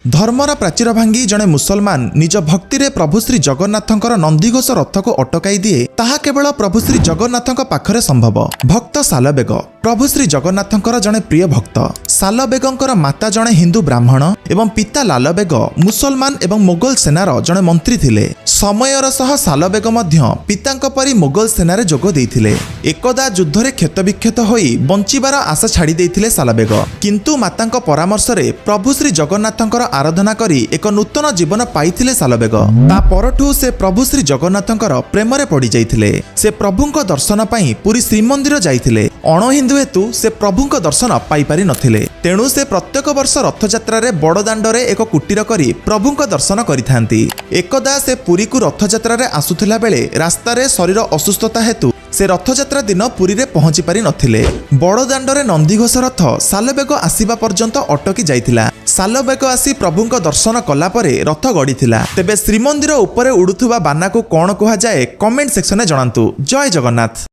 धर्मर प्राचीर भांगी जड़े मुसलमान निज भक्ति रे प्रभु श्री जगन्नाथंकर नंदीघोष रथ को अटकाई दिए ताहा केवल प्रभु श्री जगन्नाथंक पाखरे संभव। भक्त सालबेग प्रभु श्री जगन्नाथंकर जड़े प्रिय भक्त। सालबेगंकर माता जड़े हिंदू ब्राह्मण एवं पिता लालबेग मुसलमान एवं मोगल सेनार जड़े मंत्री थिले। समयर सह सालबेग मध्य पितांक परी मोगल सेनारे जोग देइथिले। एकदा युद्धरे क्षतविक्षत होई बंचिबार आशा छाड़ी देइथिले सालबेग, किंतु मातांक परामर्श रे प्रभु श्री जगन्नाथंकर आराधना करी एक नूतन जीवन पाइथिले सालबेग। ता परठु से प्रभु श्री जगन्नाथंकर प्रेमरे पड़ी जाइथिले। से प्रभुंक दर्शन पाई पुरी श्रीमंदिर जाइथिले। अण हिंदू हेतु से प्रभुंक दर्शन पाई पारि नथिले, तेणु से प्रत्येक वर्ष रथयात्रा रे बड़ दांडरे एक कुटीर करी प्रभुंक दर्शन करिथांती। एकदा से पुरी को रथयात्रा रे आसुथिला बेले रास्तारे शरीर असुस्थता हेतु से रथयात्रा दिन पुरी रे पहुंची पारि नथिले। बड़ दांडरे नंदीघोष रथ सालबेग आसीबा पर्यंत अटकी जाइथिला। सालबेग आसी प्रभुंक दर्शन कला परे रथ गड़ीथिला। तेबे श्रीमंदिर उपरे उडुथुबा बाना को कोन कुहा जाए कमेंट सेक्शन में जणांतु। जय जगन्नाथ।